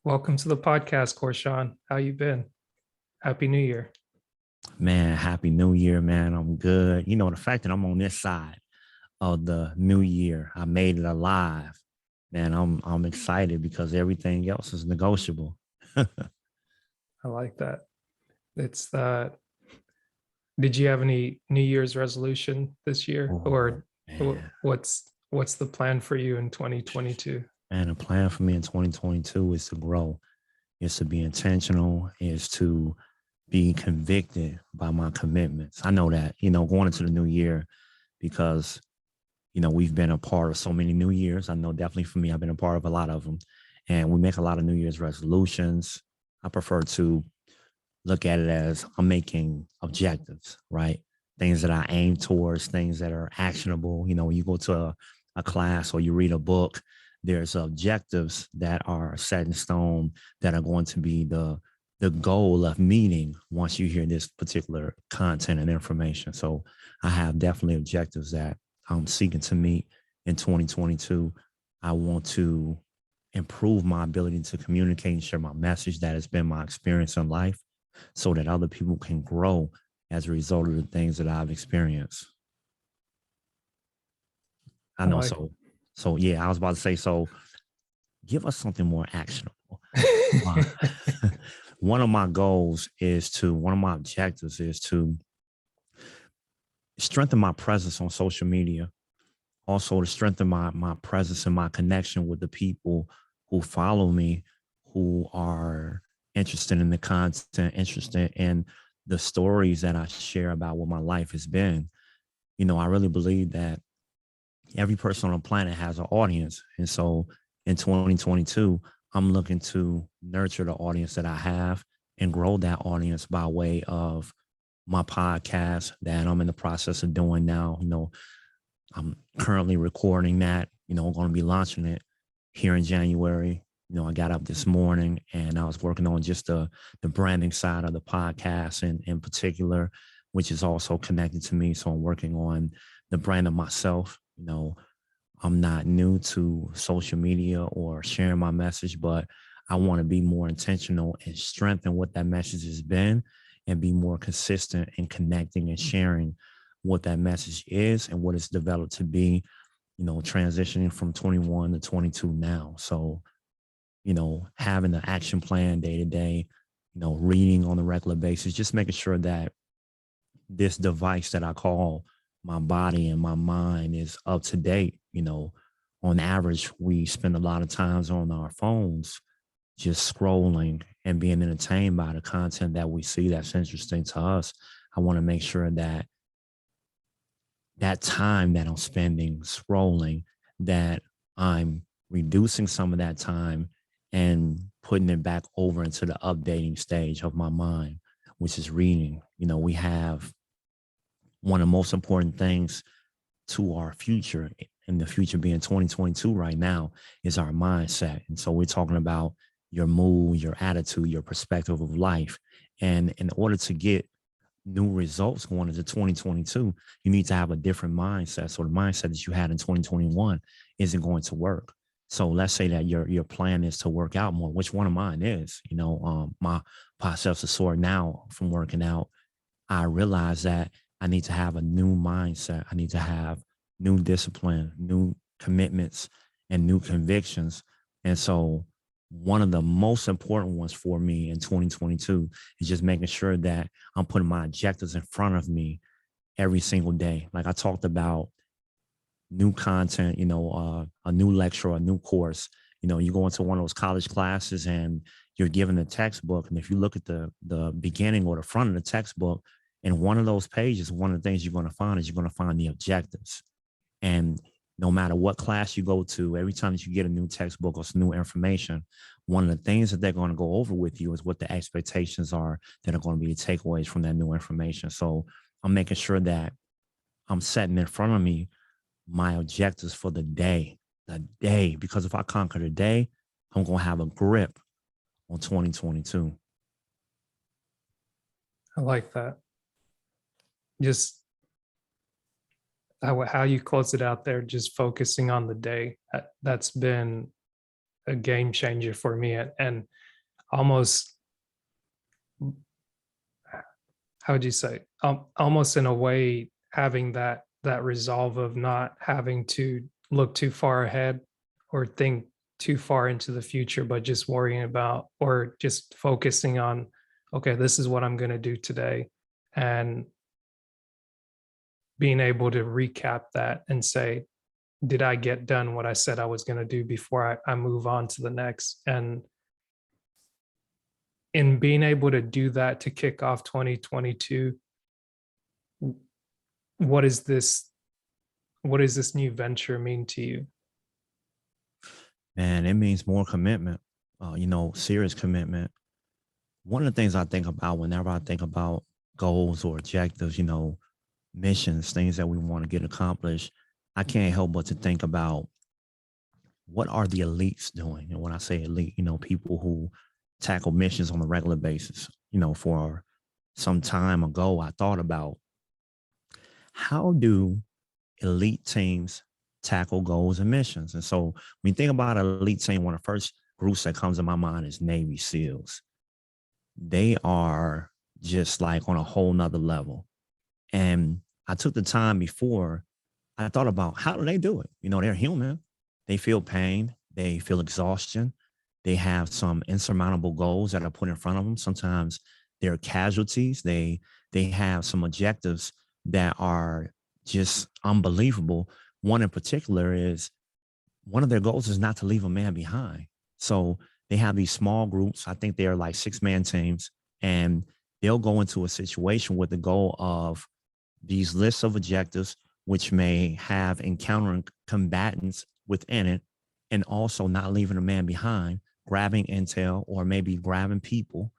Welcome to the podcast, Corshawn. How you been? Happy New Year. Man, happy new year, man. I'm good. The fact that I'm on this side of the new year, I made it alive. Man, I'm excited because everything else is negotiable. I like that. It's did you have any New Year's resolution this year Oh, or man. what's the plan for you in 2022? Man, the plan for me in 2022 is to grow, is to be intentional, is to be convicted by my commitments. I know that, going into the new year, because we've been a part of so many New Year's. I know definitely for me, I've been a part of a lot of them. And we make a lot of New Year's resolutions. I prefer to look at it as I'm making objectives, right? Things that I aim towards, things that are actionable. When you go to a class or you read a book, there's objectives that are set in stone that are going to be the goal of meeting once you hear this particular content and information. So I have definitely objectives that I'm seeking to meet in 2022. I want to improve my ability to communicate and share my message. That has been my experience in life so that other people can grow as a result of the things that I've experienced. I I know. like So yeah, I was about to say, so give us something more actionable. Uh, one of my objectives is to strengthen my presence on social media, also to strengthen my presence and my connection with the people who follow me, who are interested in the content, interested in the stories that I share about what my life has been. I really believe that every person on the planet has an audience. And so in 2022, I'm looking to nurture the audience that I have and grow that audience by way of my podcast that I'm in the process of doing now. I'm currently recording that. I'm going to be launching it here in January. I got up this morning and I was working on just the branding side of the podcast in particular, which is also connected to me. So I'm working on the brand of myself. I'm not new to social media or sharing my message, but I want to be more intentional and strengthen what that message has been and be more consistent in connecting and sharing what that message is and what it's developed to be, transitioning from 21 to 22 now. So, having an action plan day to day, reading on a regular basis, just making sure that this device that I call my body and my mind is up to date. On average, we spend a lot of times on our phones just scrolling and being entertained by the content that we see that's interesting to us. I want to make sure that that time that I'm spending scrolling, that I'm reducing some of that time and putting it back over into the updating stage of my mind, which is reading. We have one of the most important things to our future, and the future being 2022 right now, is our mindset. And so we're talking about your mood, your attitude, your perspective of life. And in order to get new results going into 2022, you need to have a different mindset. So the mindset that you had in 2021 isn't going to work. So let's say that your plan is to work out more, which one of mine is. My biceps are sore now from working out. I realize that I need to have a new mindset. I need to have new discipline, new commitments, and new convictions. And so one of the most important ones for me in 2022 is just making sure that I'm putting my objectives in front of me every single day. Like I talked about new content, a new lecture, a new course. You go into one of those college classes and you're given a textbook. And if you look at the beginning or the front of the textbook, in one of those pages, one of the things you're going to find is you're going to find the objectives. And no matter what class you go to, every time that you get a new textbook or some new information, one of the things that they're going to go over with you is what the expectations are that are going to be the takeaways from that new information. So I'm making sure that I'm setting in front of me my objectives for the day, because if I conquer the day, I'm going to have a grip on 2022. I like that. Just how you close it out there, just focusing on the day. That's been a game changer for me, and almost, how would you say, almost in a way, having that resolve of not having to look too far ahead or think too far into the future, but just worrying about or just focusing on, okay, this is what I'm going to do today, and being able to recap that and say, did I get done what I said I was going to do before I move on to the next? And in being able to do that to kick off 2022, what is this what does this new venture mean to you? Man, it means more commitment, serious commitment. One of the things I think about whenever I think about goals or objectives, missions, things that we want to get accomplished, I can't help but to think about what are the elites doing? And when I say elite, people who tackle missions on a regular basis. For some time ago, I thought about how do elite teams tackle goals and missions? And so when you think about an elite team, one of the first groups that comes to my mind is Navy SEALs. They are just like on a whole nother level. And I took the time before I thought about how do they do it? They're human. They feel pain. They feel exhaustion. They have some insurmountable goals that are put in front of them. Sometimes they're casualties. They have some objectives that are just unbelievable. One in particular is one of their goals is not to leave a man behind. So they have these small groups. I think they're like 6-man teams, and they'll go into a situation with the goal of these lists of objectives, which may have encountering combatants within it, and also not leaving a man behind, grabbing intel or maybe grabbing people.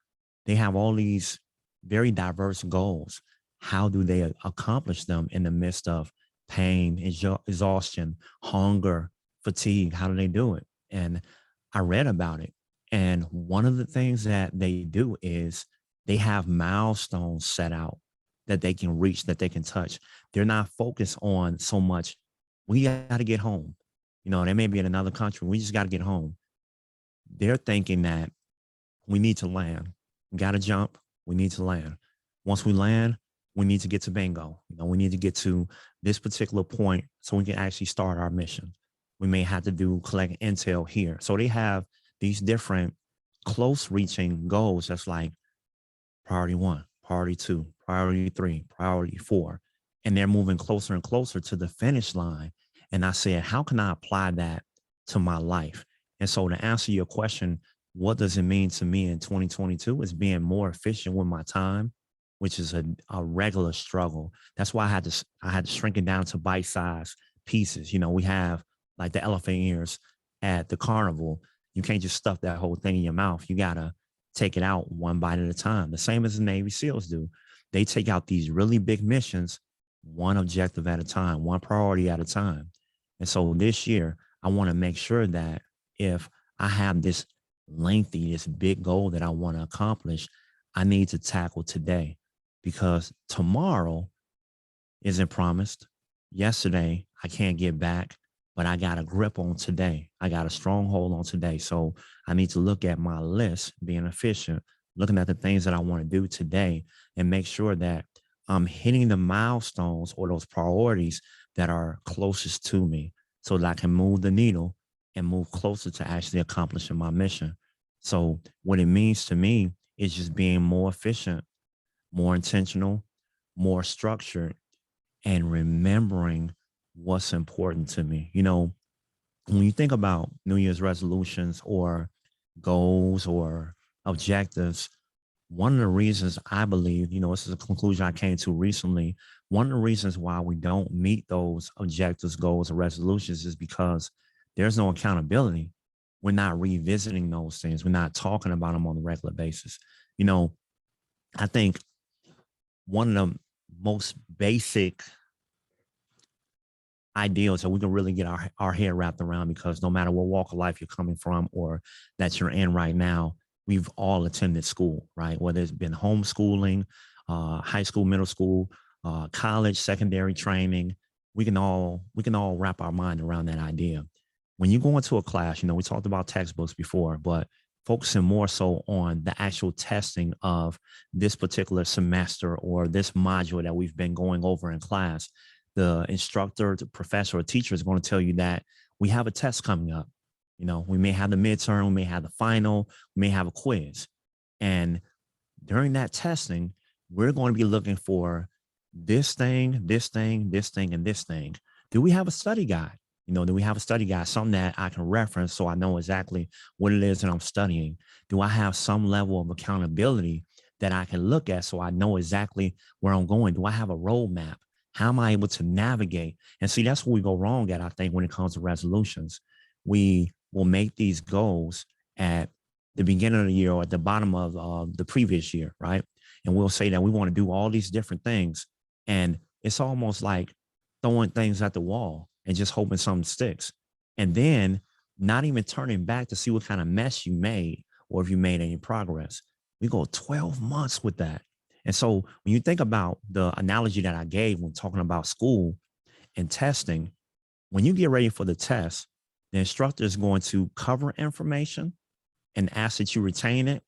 They have all these very diverse goals. How do they accomplish them in the midst of pain, exhaustion, hunger, fatigue? How do they do it? And I read about it. And one of the things that they do is they have milestones set out that they can reach, that they can touch. They're not focused on so much, we got to get home. They may be in another country. We just got to get home. They're thinking that we need to land. We got to jump. We need to land. Once we land, we need to get to bingo. We need to get to this particular point so we can actually start our mission. We may have to collect intel here. So they have these different close reaching goals. That's like priority 1, priority 2, priority 3, priority 4. And they're moving closer and closer to the finish line. And I said, how can I apply that to my life? And so to answer your question, what does it mean to me in 2022 is being more efficient with my time, which is a regular struggle. That's why I had to shrink it down to bite-sized pieces. We have like the elephant ears at the carnival. You can't just stuff that whole thing in your mouth. You got to take it out one bite at a time. The same as the Navy SEALs do. They take out these really big missions, one objective at a time, one priority at a time. And so this year, I want to make sure that if I have this big goal that I want to accomplish, I need to tackle today, because tomorrow isn't promised. Yesterday, I can't get back, but I got a grip on today. I got a stronghold on today. So I need to look at my list, being efficient, looking at the things that I want to do today, and make sure that I'm hitting the milestones or those priorities that are closest to me so that I can move the needle and move closer to actually accomplishing my mission. So what it means to me is just being more efficient, more intentional, more structured, and remembering what's important to me. When you think about New Year's resolutions or goals or objectives, one of the reasons I believe, this is a conclusion I came to recently, one of the reasons why we don't meet those objectives, goals, or resolutions is because there's no accountability. We're not revisiting those things. We're not talking about them on a regular basis. I think one of the most basic ideals that we can really get our head wrapped around, because no matter what walk of life you're coming from or that you're in right now, we've all attended school, right? Whether it's been homeschooling, high school, middle school, college, secondary training, we can all wrap our mind around that idea. when you go into a class, we talked about textbooks before, but focusing more so on the actual testing of this particular semester or this module that we've been going over in class, the instructor, the professor, or teacher is going to tell you that we have a test coming up. We may have the midterm, we may have the final, we may have a quiz. And during that testing, we're going to be looking for this thing, this thing, this thing, and this thing. Do we have a study guide? Do we have a study guide, something that I can reference so I know exactly what it is that I'm studying? Do I have some level of accountability that I can look at so I know exactly where I'm going? Do I have a roadmap? How am I able to navigate? And see, that's where we go wrong at, I think, when it comes to resolutions. We will make these goals at the beginning of the year or at the bottom of the previous year, right? And we'll say that we want to do all these different things. And it's almost like throwing things at the wall and just hoping something sticks. And then not even turning back to see what kind of mess you made or if you made any progress. We go 12 months with that. And so when you think about the analogy that I gave when talking about school and testing, when you get ready for the test, the instructor is going to cover information and ask that you retain it.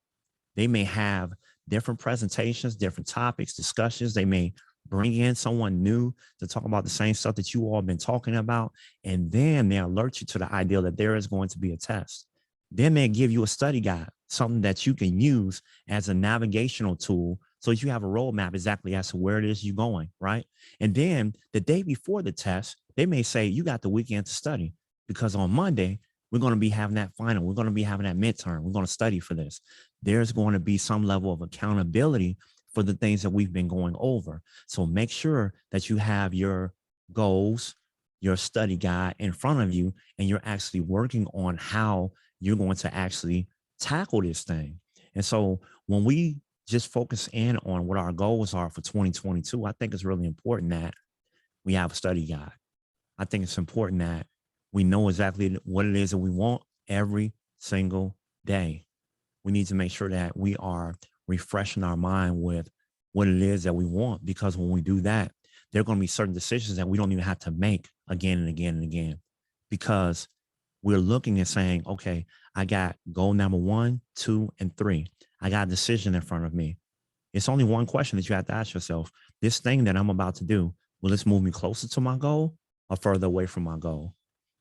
They may have different presentations, different topics, discussions. They may bring in someone new to talk about the same stuff that you all have been talking about. And then they alert you to the idea that there is going to be a test. Then they give you a study guide, something that you can use as a navigational tool so that you have a roadmap exactly as to where it is you're going, right? And then the day before the test, they may say, you got the weekend to study because on Monday, we're going to be having that final. We're going to be having that midterm. We're going to study for this. There's going to be some level of accountability for the things that we've been going over. So make sure that you have your goals, your study guide in front of you, and you're actually working on how you're going to actually tackle this thing. And so when we just focus in on what our goals are for 2022, I think it's really important that we have a study guide. I think it's important that we know exactly what it is that we want every single day. We need to make sure that we are refreshing our mind with what it is that we want, because when we do that, there are going to be certain decisions that we don't even have to make again and again and again, because we're looking and saying, okay, I got goal number 1, 2, and 3. I got a decision in front of me. It's only one question that you have to ask yourself. This thing that I'm about to do, will this move me closer to my goal or further away from my goal?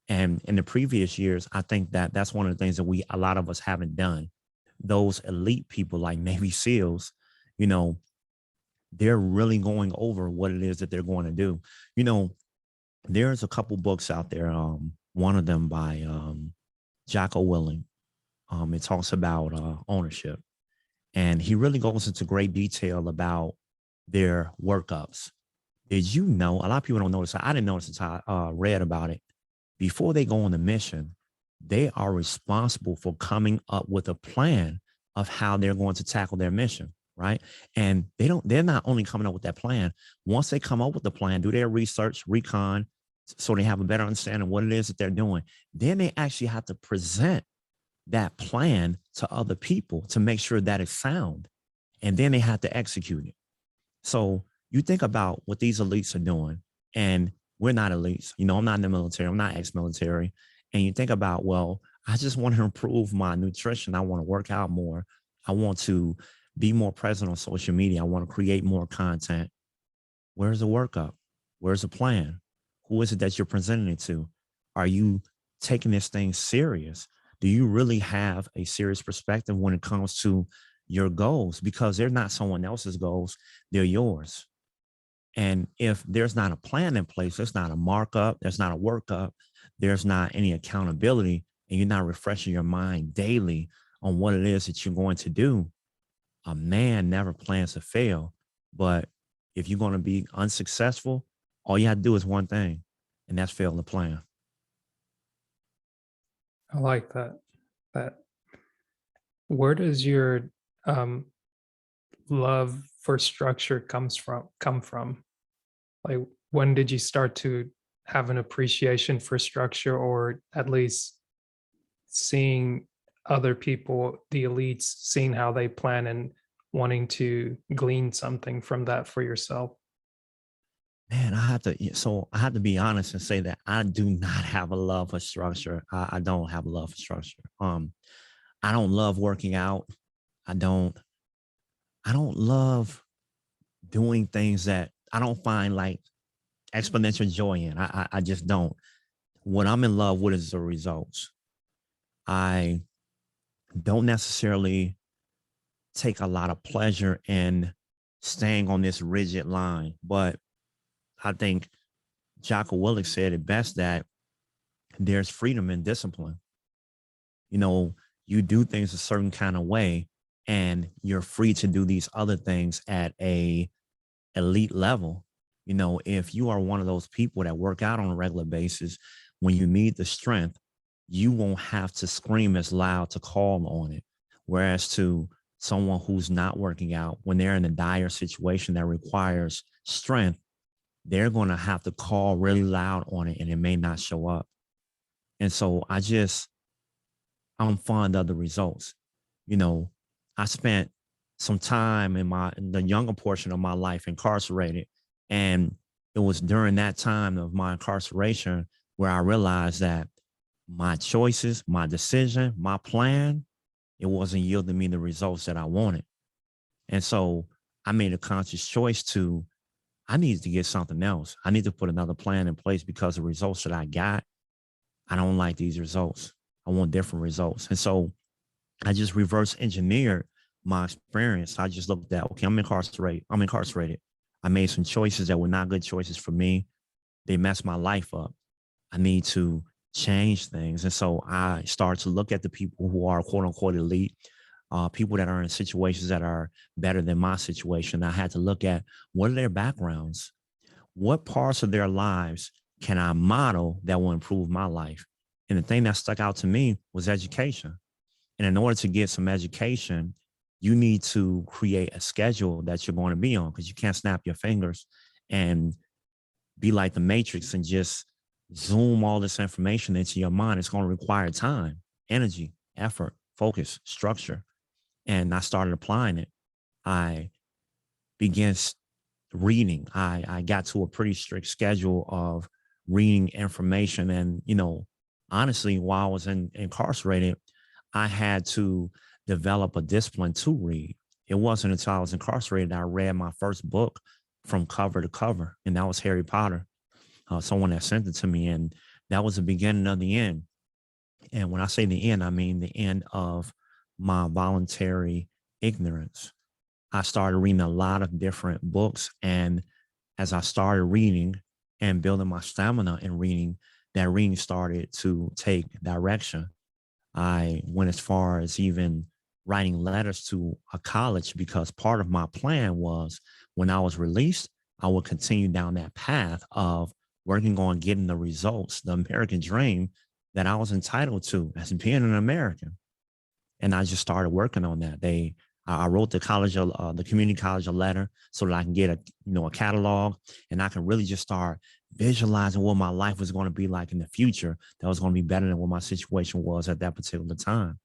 And in the previous years, I think that that's one of the things that a lot of us haven't done. Those elite people like Navy SEALs, they're really going over what it is that they're going to do. There's a couple books out there. One of them by Jocko Willing. It talks about ownership. And he really goes into great detail about their workups. Did you know, a lot of people don't notice, I didn't notice until I read about it. Before they go on the mission, they are responsible for coming up with a plan of how they're going to tackle their mission, right? And they're not only coming up with that plan. Once they come up with the plan, do their research, recon, so they have a better understanding of what it is that they're doing. Then they actually have to present that plan to other people to make sure that it's sound. And then they have to execute it. So you think about what these elites are doing, and we're not elites. I'm not in the military. I'm not ex-military. And you think about, well, I just want to improve my nutrition. I want to work out more. I want to be more present on social media. I want to create more content. Where's the workup? Where's the plan? Who is it that you're presenting it to? Are you taking this thing serious? Do you really have a serious perspective when it comes to your goals? Because they're not someone else's goals, they're yours. And if there's not a plan in place, there's not a markup, there's not a workup, there's not any accountability, and you're not refreshing your mind daily on what it is that you're going to do, a man never plans to fail. But if you're going to be unsuccessful, all you have to do is one thing, and that's fail the plan. I like that. Where does your love for structure come from? Like, when did you start to have an appreciation for structure, or at least seeing other people, the elites, seeing how they plan and wanting to glean something from that for yourself? Man, I have to be honest and say that I do not have a love for structure. I don't have a love for structure. I don't love working out. I don't, I don't love doing things that I don't find like exponential joy in. I just don't. What I'm in love with is the results. I don't necessarily take a lot of pleasure in staying on this rigid line, but I think Jocko Willink said it best that there's freedom in discipline. You know, you do things a certain kind of way and you're free to do these other things at a elite level. You know, if you are one of those people that work out on a regular basis, when you need the strength, you won't have to scream as loud to call on it. Whereas to someone who's not working out, when they're in a dire situation that requires strength, they're going to have to call really loud on it and it may not show up. And so I'm fond of the results. You know, I spent some time in the younger portion of my life incarcerated. And it was during that time of my incarceration where I realized that my choices, my decision, my plan, it wasn't yielding me the results that I wanted. And so I made a conscious choice to, I needed to get something else. I need to put another plan in place because the results that I got, I don't like these results. I want different results. And so I just reverse engineered my experience. I just looked at, okay, I'm incarcerated. I'm incarcerated. I made some choices that were not good choices for me. They messed my life up. I need to change things. And so I started to look at the people who are quote unquote elite, people that are in situations that are better than my situation. I had to look at what are their backgrounds? What parts of their lives can I model that will improve my life? And the thing that stuck out to me was education. And in order to get some education, you need to create a schedule that you're going to be on because you can't snap your fingers and be like the Matrix and just zoom all this information into your mind. It's going to require time, energy, effort, focus, structure. And I started applying it. I began reading. I got to a pretty strict schedule of reading information. And, you know, honestly, while I was incarcerated, I had to develop a discipline to read. It wasn't until I was incarcerated that I read my first book from cover to cover, and that was Harry Potter. Someone that sent it to me, and that was the beginning of the end. And when I say the end, I mean the end of my voluntary ignorance. I started reading a lot of different books, and as I started reading and building my stamina in reading, that reading started to take direction. I went as far as even writing letters to a college because part of my plan was when I was released, I would continue down that path of working on getting the results, the American dream that I was entitled to as being an American. And I just started working on that. I wrote the community college a letter so that I can get a catalog and I can really just start visualizing what my life was going to be like in the future that was going to be better than what my situation was at that particular time.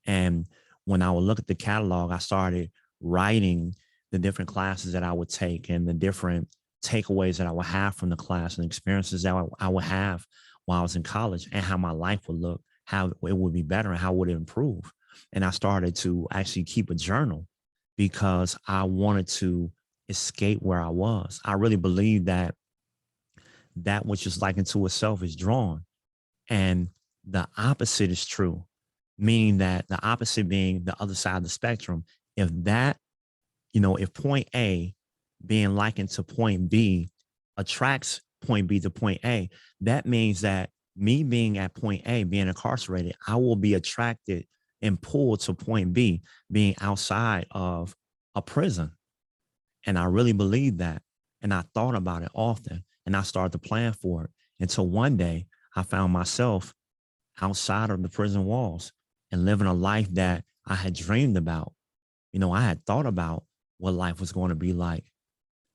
And when I would look at the catalog, I started writing the different classes that I would take and the different takeaways that I would have from the class and experiences that I would have while I was in college and how my life would look, how it would be better and how would it improve. And I started to actually keep a journal because I wanted to escape where I was. I really believe that that which is likened to itself is drawn. And the opposite is true, meaning that the opposite being the other side of the spectrum. If that, if point A being likened to point B attracts point B to point A, that means that me being at point A, being incarcerated, I will be attracted and pulled to point B, being outside of a prison. And I really believe that. And I thought about it often and I started to plan for it until one day I found myself outside of the prison walls and living a life that I had dreamed about. I had thought about what life was going to be like,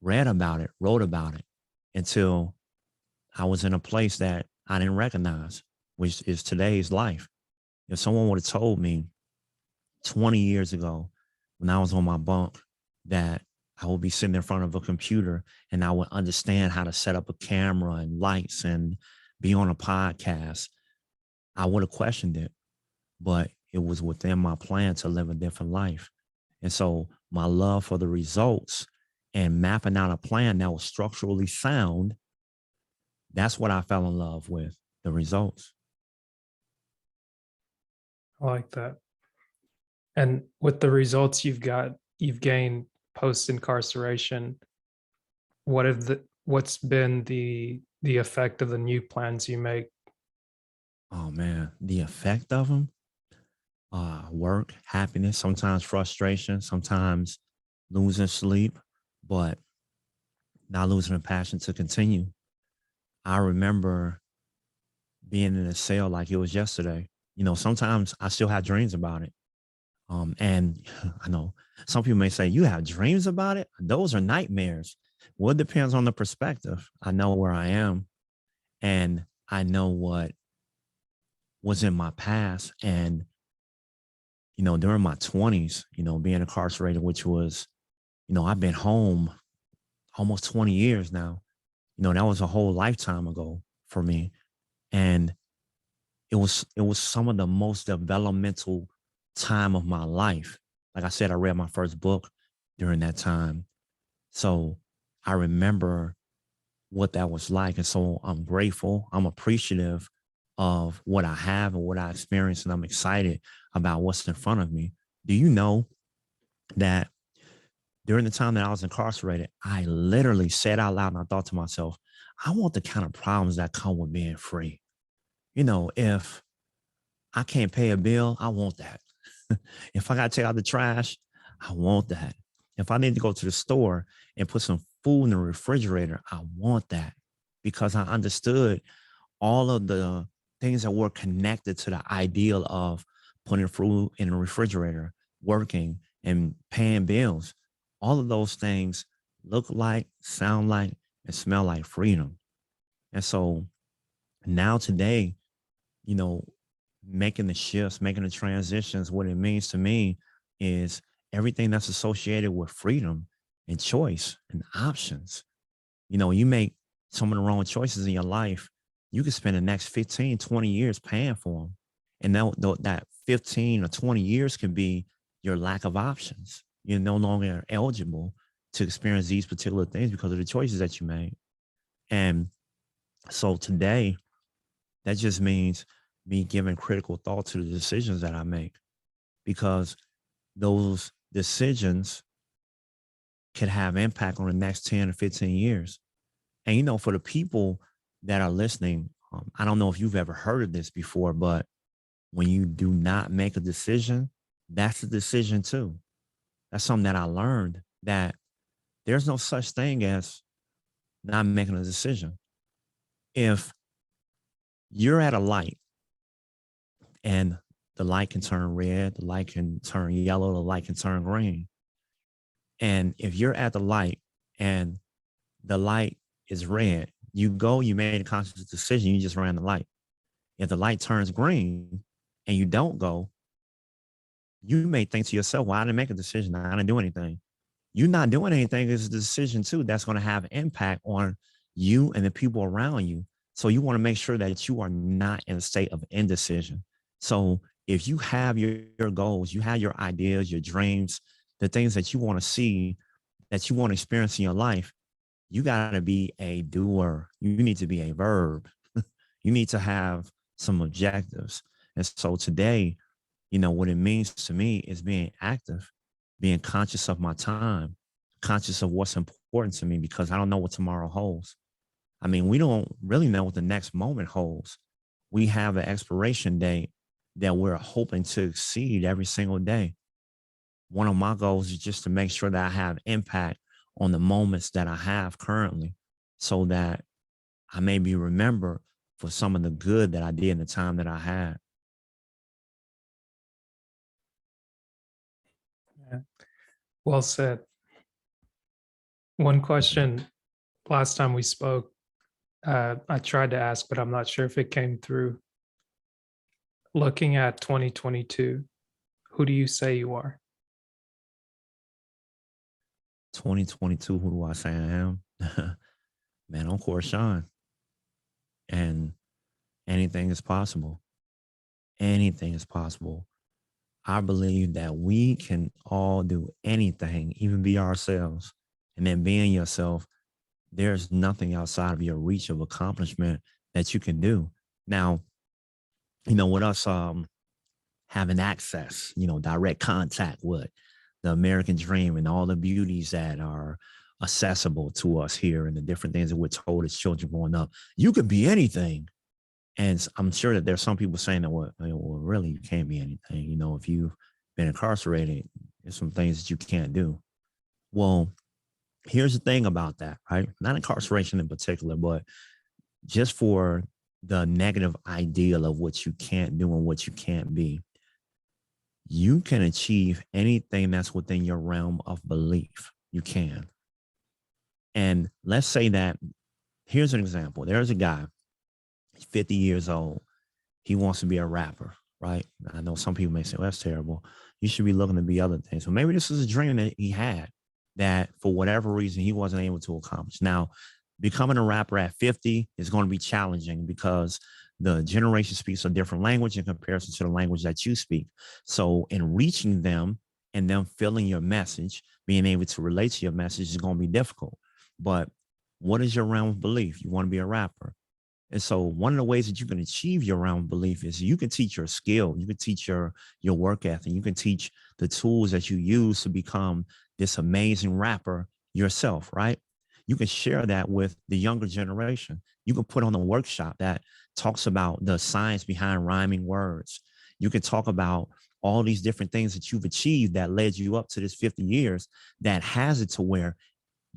read about it, wrote about it until I was in a place that I didn't recognize, which is today's life. If someone would have told me 20 years ago when I was on my bunk that I would be sitting in front of a computer and I would understand how to set up a camera and lights and be on a podcast. I would have questioned it, but it was within my plan to live a different life. And so my love for the results and mapping out a plan that was structurally sound, that's what I fell in love with, the results. I like that. And with the results you've gained post incarceration, what's been the effect of the new plans you make? Oh man, the effect of them, work, happiness, sometimes frustration, sometimes losing sleep, but not losing the passion to continue. I remember being in a cell like it was yesterday. You know, sometimes I still have dreams about it. And I know some people may say, you have dreams about it? Those are nightmares. Well, it depends on the perspective. I know where I am and I know what was in my past. And, you know, during my 20s, you know, being incarcerated, which was, you know, I've been home almost 20 years now. You know, that was a whole lifetime ago for me. And it was some of the most developmental time of my life. Like I said, I read my first book during that time. So I remember what that was like. And so I'm grateful. I'm appreciative of what I have and what I experienced. And I'm excited about what's in front of me. Do you know that during the time that I was incarcerated, I literally said out loud and I thought to myself, I want the kind of problems that come with being free. You know, if I can't pay a bill, I want that. If I got to take out the trash, I want that. If I need to go to the store and put some food in the refrigerator, I want that because I understood all of the things that were connected to the ideal of putting food in the refrigerator, working and paying bills. All of those things look like, sound like, and smell like freedom. And so now today, you know, making the shifts, making the transitions, what it means to me is everything that's associated with freedom and choice and options. You know, you make some of the wrong choices in your life, you could spend the next 15, 20 years paying for them. And that 15 or 20 years can be your lack of options. You're no longer eligible to experience these particular things because of the choices that you made. And so today, that just means me giving critical thought to the decisions that I make because those decisions could have impact on the next 10 or 15 years. And, you know, for the people that are listening, I don't know if you've ever heard of this before, but when you do not make a decision, that's a decision too. That's something that I learned that there's no such thing as not making a decision. If you're at a light and the light can turn red, the light can turn yellow, the light can turn green. And if you're at the light and the light is red, you go, you made a conscious decision, you just ran the light. If the light turns green and you don't go, you may think to yourself, well, I didn't make a decision. I didn't do anything. You not doing anything is a decision too that's going to have impact on you and the people around you. So you want to make sure that you are not in a state of indecision. So if you have your goals, you have your ideas, your dreams, the things that you want to see, that you want to experience in your life, you got to be a doer. You need to be a verb. You need to have some objectives. And so today, you know, what it means to me is being active, being conscious of my time, conscious of what's important to me, because I don't know what tomorrow holds. I mean, we don't really know what the next moment holds. We have an expiration date that we're hoping to exceed every single day. One of my goals is just to make sure that I have impact on the moments that I have currently so that I may be remembered for some of the good that I did in the time that I had. Yeah. Well said. One question last time we spoke, I tried to ask, but I'm not sure if it came through. Looking at 2022, who do you say you are? 2022, who do I say I am? Man, I'm Corshawn, and anything is possible. Anything is possible. I believe that we can all do anything, even be ourselves. And then being yourself, there's nothing outside of your reach of accomplishment that you can do. Now, with us having access, direct contact with the American dream and all the beauties that are accessible to us here and the different things that we're told as children growing up, you could be anything. And I'm sure that there's some people saying that, well, really, you can't be anything. If you've been incarcerated, there's some things that you can't do. Well, here's the thing about that, right? Not incarceration in particular, but just for the negative ideal of what you can't do and what you can't be. You can achieve anything that's within your realm of belief. You can. And let's say that, here's an example. There's a guy, he's 50 years old. He wants to be a rapper, right? I know some people may say, well, that's terrible. You should be looking to be other things. So maybe this is a dream that he had that for whatever reason he wasn't able to accomplish. Now, becoming a rapper at 50 is going to be challenging because the generation speaks a different language in comparison to the language that you speak. So in reaching them and them feeling your message, being able to relate to your message is going to be difficult. But what is your realm of belief? You want to be a rapper. And so one of the ways that you can achieve your realm of belief is you can teach your skill, you can teach your work ethic, you can teach the tools that you use to become this amazing rapper yourself, right? You can share that with the younger generation. You can put on a workshop that talks about the science behind rhyming words. You can talk about all these different things that you've achieved that led you up to this 50 years that has it to where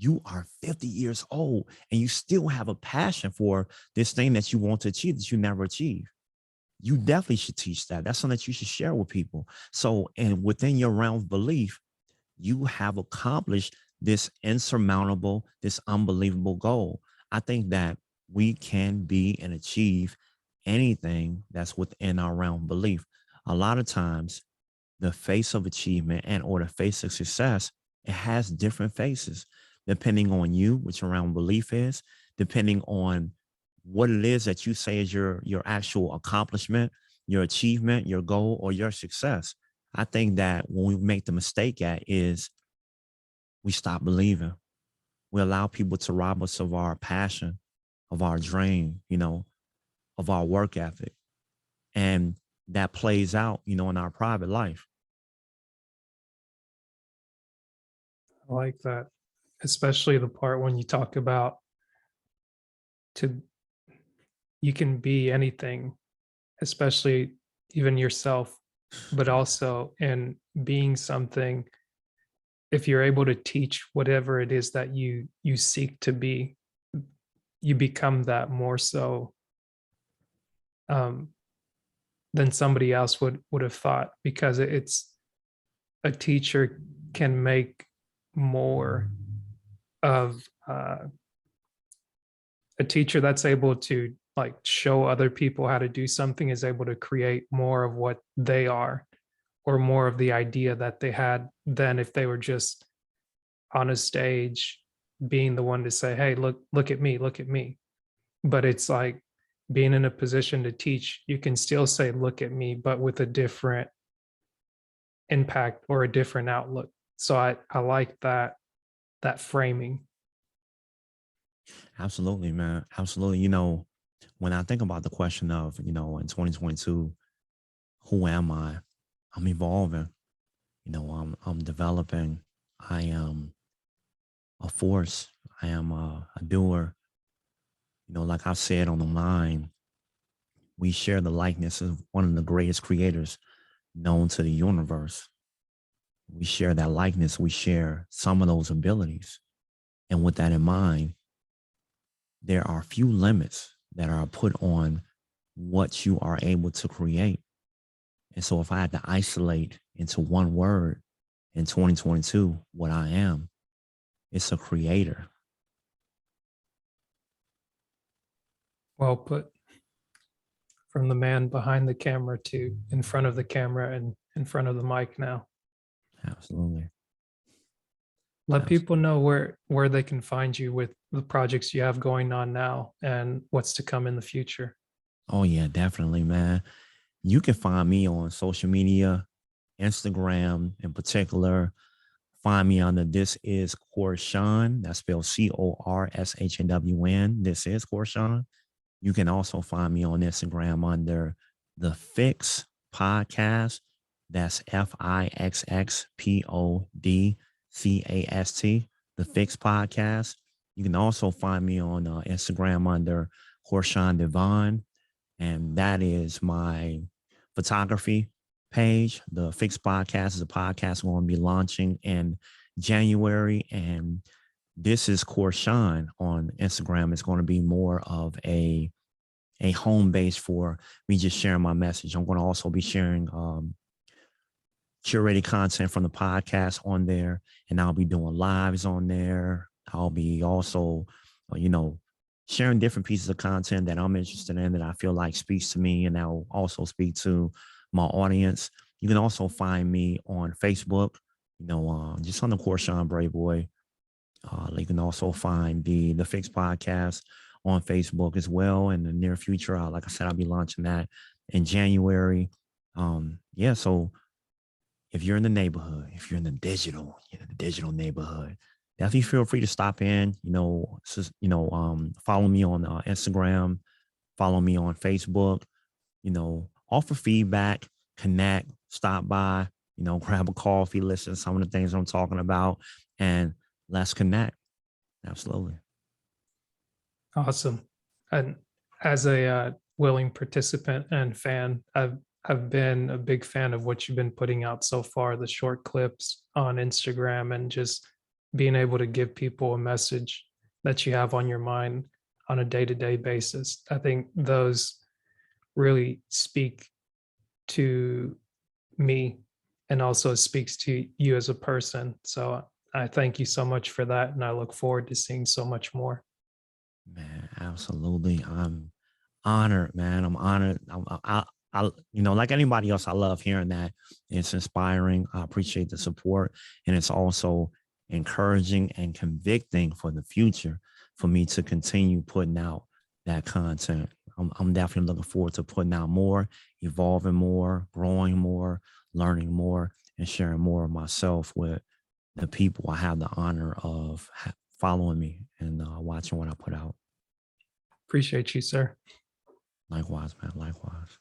you are 50 years old and you still have a passion for this thing that you want to achieve that you never achieved. You definitely should teach that. That's something that you should share with people. So, and within your realm of belief, you have accomplished this insurmountable, this unbelievable goal. I think that we can be and achieve anything that's within our realm of belief. A lot of times, the face of achievement and or the face of success, it has different faces depending on you, which your realm of belief is, depending on what it is that you say is your actual accomplishment, your achievement, your goal, or your success. I think that when we make the mistake at is we stop believing. We allow people to rob us of our passion, of our dream, of our work ethic. And that plays out, in our private life. I like that, especially the part when you talk about to you can be anything, especially even yourself, but also in being something. If you're able to teach whatever it is that you seek to be, you become that more so um, than somebody else would have thought, because it's a teacher can make more of a teacher that's able to like show other people how to do something is able to create more of what they are or more of the idea that they had than if they were just on a stage being the one to say, hey, look at me, look at me. But it's like being in a position to teach, you can still say look at me, but with a different impact or a different outlook. So I like that framing. Absolutely, man. Absolutely. When I think about the question of, in 2022, who am I? I'm evolving. I'm developing. I am a force. I am a doer. Like I said on the line, we share the likeness of one of the greatest creators known to the universe. We share that likeness. We share some of those abilities. And with that in mind, there are few limits that are put on what you are able to create. And so if I had to isolate into one word in 2022, what I am, it's a creator. Well put. From the man behind the camera to in front of the camera and in front of the mic now. Absolutely. Let Abs- people know where they can find you with the projects you have going on now and what's to come in the future. Oh yeah, definitely, man. You can find me on social media, Instagram in particular. Find me under This Is Corshawn. That's spelled Corshawn. This is Corshawn. You can also find me on Instagram under The Fix Podcast. That's FIXXPODCAST, The Fix Podcast. You can also find me on Instagram under Corshawn Devon, and that is my photography page. The Fix Podcast is a podcast we're going to be launching in January, and This Is Corshawn on Instagram is going to be more of a home base for me just sharing my message. I'm going to also be sharing curated content from the podcast on there, and I'll be doing lives on there. I'll be also, sharing different pieces of content that I'm interested in that I feel like speaks to me, and that will also speak to my audience. You can also find me on Facebook, just on the Corshawn Brayboy. You can also find the Fix Podcast on Facebook as well in the near future. Like I said, I'll be launching that in January. So if you're in the neighborhood, if you're in the digital neighborhood, definitely feel free to stop in. Follow me on Instagram, follow me on Facebook. Offer feedback, connect, stop by. Grab a coffee, listen to some of the things I'm talking about, and let's connect. Absolutely. Awesome. And as a willing participant and fan, I've been a big fan of what you've been putting out so far, the short clips on Instagram, and just being able to give people a message that you have on your mind on a day-to-day basis. I think those really speak to me and also speaks to you as a person. So I thank you so much for that, and I look forward to seeing so much more. Man, absolutely. I'm honored, man. I'm honored. Like anybody else, I love hearing that. It's inspiring. I appreciate the support, and it's also encouraging and convicting for the future for me to continue putting out that content. I'm definitely looking forward to putting out more, evolving more, growing more, learning more, and sharing more of myself with the people I have the honor of following me and watching what I put out. Appreciate you, sir. Likewise, man. Likewise.